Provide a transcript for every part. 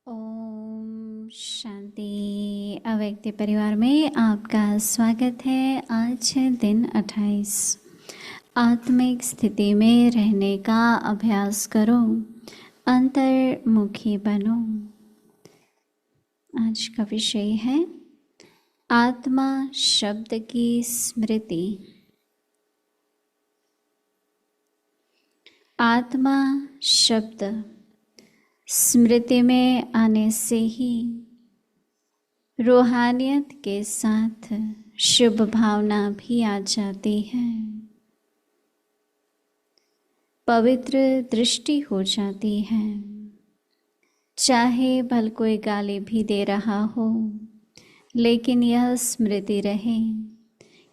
ओम शांति। अव्यक्त परिवार में आपका स्वागत है। आज है दिन 28। आत्मिक स्थिति में रहने का अभ्यास करो, अंतर्मुखी बनो। आज का विषय है आत्मा शब्द की स्मृति। आत्मा शब्द स्मृति में आने से ही रूहानियत के साथ शुभ भावना भी आ जाती है, पवित्र दृष्टि हो जाती है। चाहे भल कोई गाली भी दे रहा हो, लेकिन यह स्मृति रहे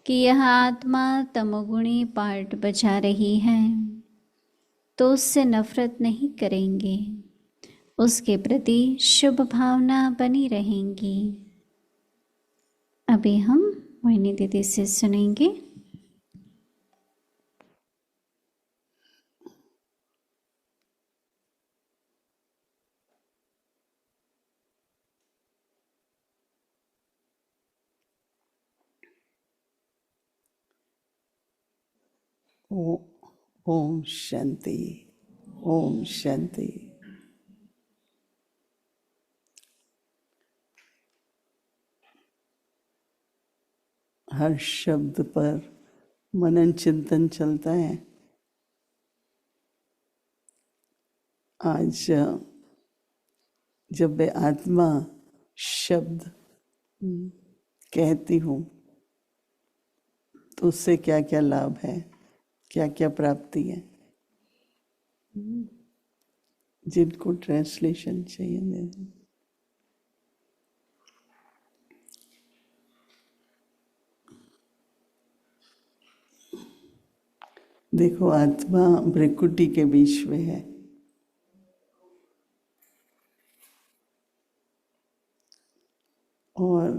कि यह आत्मा तमोगुणी पार्ट बजा रही है, तो उससे नफरत नहीं करेंगे, उसके प्रति शुभ भावना बनी रहेंगी। अभी हम मोहिनी दीदी से सुनेंगे। ओम शांति। ओम शांति। हर शब्द पर मनन चिंतन चलता है। आज जब मैं आत्मा शब्द कहती हूँ तो उससे क्या क्या लाभ है, क्या क्या प्राप्ति है। जिनको ट्रांसलेशन चाहिए दे दो। देखो, आत्मा भ्रिकुटी के बीच में है। और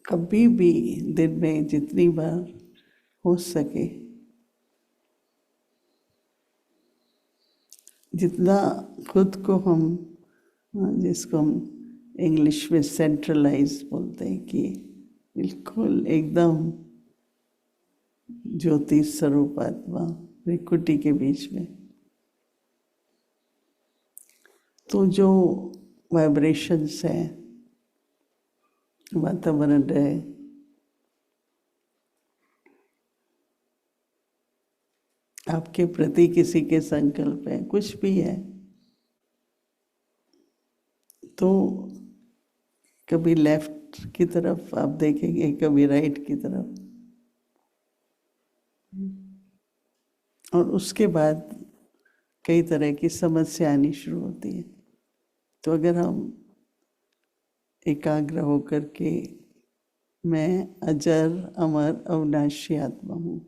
कभी भी दिन में जितनी बार हो सके, जितना खुद को हम, जिसको हम इंग्लिश में सेंट्रलाइज बोलते हैं, कि बिल्कुल एकदम ज्योति स्वरूप आत्मा भ्रिकुटी के बीच में, तो जो वाइब्रेशंस है, वातावरण है, आपके प्रति किसी के संकल्प है, कुछ भी है, तो कभी लेफ्ट की तरफ आप देखेंगे, कभी राइट की तरफ, और उसके बाद कई तरह की समस्या आनी शुरू होती है। तो अगर हम एकाग्र होकर के मैं अजर अमर अविनाशी आत्मा हूँ,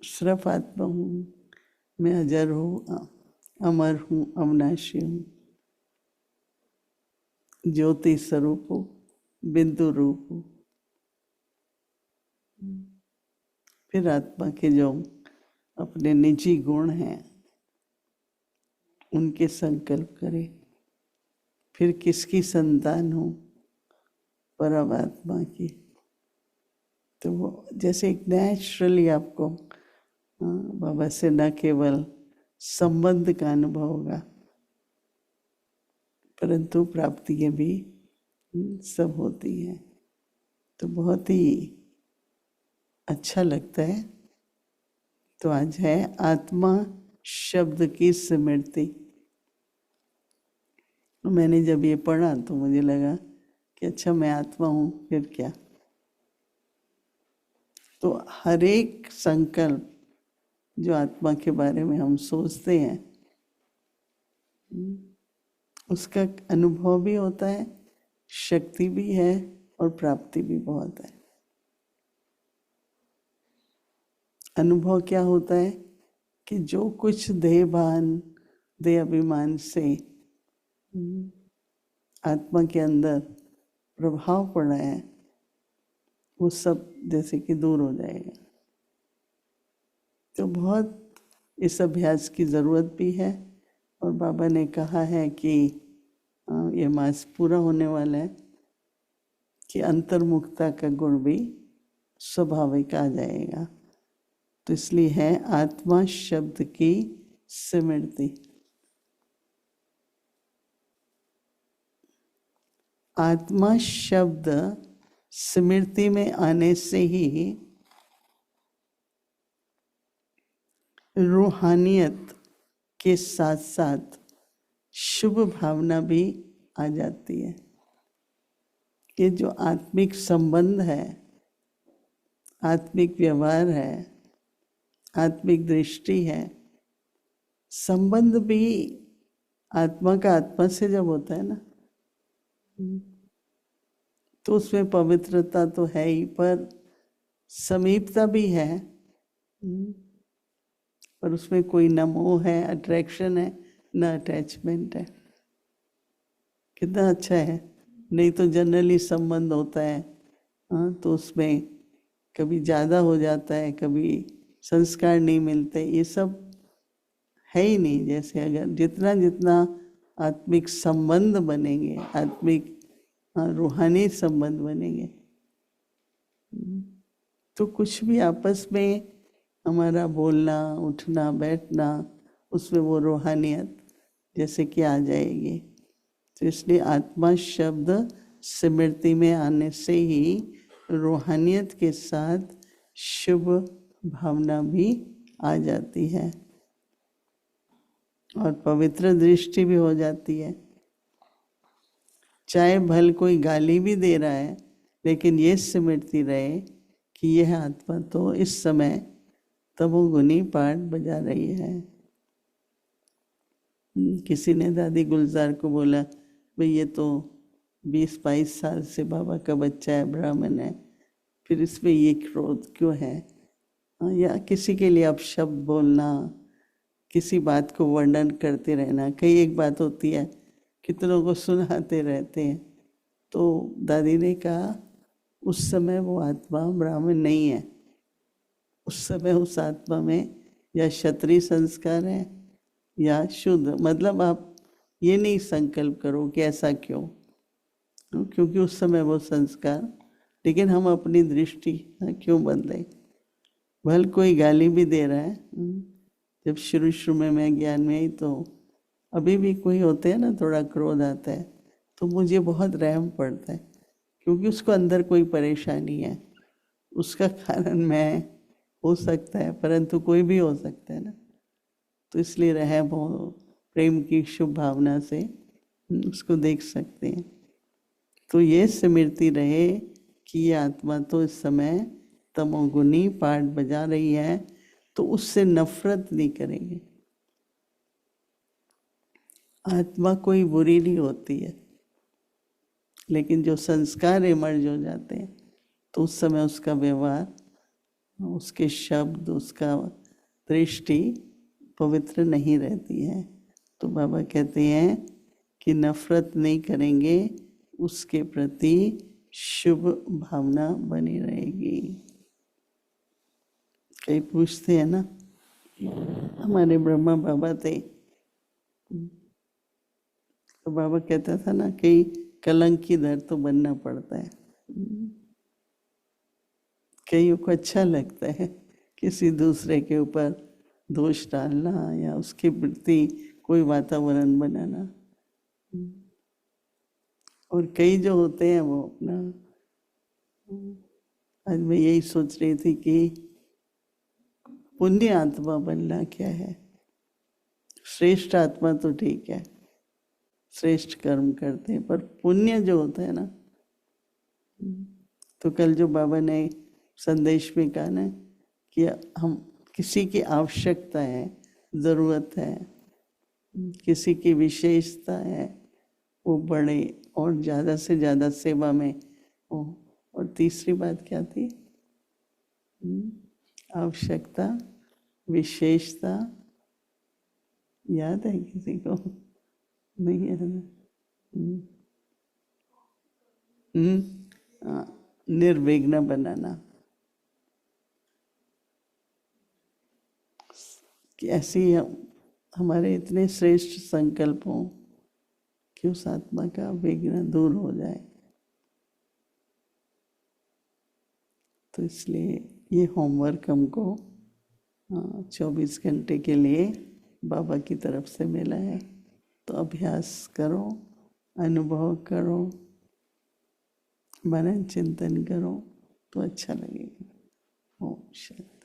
सिर्फ आत्मा हूँ, मैं अजर हूँ, अमर हूँ, अविनाशी हूँ, ज्योति स्वरूप हूँ, बिंदु रूप हूँ। फिर आत्मा के जो अपने निजी गुण हैं उनके संकल्प करें। फिर किसकी संतान हो? परमात्मा की। तो वो जैसे एक नेचुरली आपको बाबा से न केवल संबंध का अनुभव होगा, परंतु प्राप्तियां भी सब होती हैं। तो बहुत ही अच्छा लगता है। तो आज है आत्मा शब्द की स्मृति। मैंने जब ये पढ़ा तो मुझे लगा कि अच्छा, मैं आत्मा हूँ, फिर क्या। तो हर एक संकल्प जो आत्मा के बारे में हम सोचते हैं, उसका अनुभव भी होता है, शक्ति भी है और प्राप्ति भी बहुत है। अनुभव क्या होता है कि जो कुछ देहभान, देह अभिमान से आत्मा के अंदर प्रभाव पड़ा है, वो सब जैसे कि दूर हो जाएगा। तो बहुत इस अभ्यास की ज़रूरत भी है और बाबा ने कहा है कि ये मास पूरा होने वाला है कि अंतर्मुखता का गुण भी स्वाभाविक आ जाएगा। तो इसलिए है आत्मा शब्द की स्मृति। आत्मा शब्द स्मृति में आने से ही रूहानियत के साथ साथ शुभ भावना भी आ जाती है। ये जो आत्मिक संबंध है, आत्मिक व्यवहार है, आत्मिक दृष्टि है, संबंध भी आत्मा का आत्मा से जब होता है ना, तो उसमें पवित्रता तो है ही, पर समीपता भी है, पर उसमें कोई न मोह है, अट्रैक्शन है, न अटैचमेंट है। कितना अच्छा है। नहीं तो जनरली संबंध होता है, हाँ, तो उसमें कभी ज़्यादा हो जाता है, कभी संस्कार नहीं मिलते, ये सब है ही नहीं। जैसे अगर जितना जितना आत्मिक संबंध बनेंगे, आत्मिक रूहानी संबंध बनेंगे, तो कुछ भी आपस में हमारा बोलना, उठना, बैठना, उसमें वो रूहानियत जैसे कि आ जाएगी। तो इसलिए आत्मा शब्द स्मृति में आने से ही रूहानियत के साथ शुभ भावना भी आ जाती है और पवित्र दृष्टि भी हो जाती है। चाहे भल कोई गाली भी दे रहा है, लेकिन ये स्मृति रहे कि यह आत्मा तो इस समय तमोगुनी पाठ बजा रही है। किसी ने दादी गुलजार को बोला, भाई ये तो 20-22 साल से बाबा का बच्चा है, ब्राह्मण है, फिर इसमें ये क्रोध क्यों है? या किसी के लिए अपशब्द बोलना, किसी बात को वर्णन करते रहना। कई एक बात होती है, कितनों को सुनाते रहते हैं। तो दादी ने कहा उस समय वो आत्मा ब्राह्मण नहीं है, उस समय उस आत्मा में या क्षत्रिय संस्कार है या शुद्ध। मतलब आप ये नहीं संकल्प करो कि ऐसा क्यों, क्योंकि उस समय वो संस्कार, लेकिन हम अपनी दृष्टि क्यों बदलें। भल कोई गाली भी दे रहा है, जब शुरू में मैं ज्ञान में आई तो अभी भी कोई होते हैं ना, थोड़ा क्रोध आता है तो मुझे बहुत रहम पड़ता है, क्योंकि उसको अंदर कोई परेशानी है। उसका कारण मैं हो सकता है, परंतु कोई भी हो सकता है ना। तो इसलिए रहम हो, प्रेम की शुभ भावना से उसको देख सकते हैं। तो ये स्मृति रहे कि ये आत्मा तो इस समय तमोगुनी पाठ बजा रही है, तो उससे नफरत नहीं करेंगे। आत्मा कोई बुरी नहीं होती है, लेकिन जो संस्कार इमर्ज हो जाते हैं तो उस समय उसका व्यवहार, उसके शब्द, उसका दृष्टि पवित्र नहीं रहती है। तो बाबा कहते हैं कि नफरत नहीं करेंगे, उसके प्रति शुभ भावना बनी रहेगी। कई पूछते हैं ना, हमारे ब्रह्मा बाबा थे, तो बाबा कहता था ना, कई कलंकीधर तो बनना पड़ता है। कईयों को अच्छा लगता है किसी दूसरे के ऊपर दोष डालना या उसके प्रति कोई वातावरण बनाना। और कई जो होते हैं वो अपना, आज मैं यही सोच रही थी कि पुण्य आत्मा बनना क्या है। श्रेष्ठ आत्मा तो ठीक है, श्रेष्ठ कर्म करते हैं, पर पुण्य जो होता है ना, तो कल जो बाबा ने संदेश में कहा ना कि हम किसी की आवश्यकता है, ज़रूरत है, किसी की विशेषता है, वो बढ़े और ज़्यादा से ज़्यादा सेवा में हो। और तीसरी बात क्या थी? आवश्यकता, विशेषता, याद है किसी को? नहीं याद है। निर्विघ्न बनाना, कि ऐसी हमारे इतने श्रेष्ठ संकल्प हों कि उस आत्मा का विघ्न दूर हो जाए। तो इसलिए ये होमवर्क हमको 24 घंटे के लिए बाबा की तरफ से मिला है। तो अभ्यास करो, अनुभव करो, मनन चिंतन करो तो अच्छा लगेगा। ओम शांति।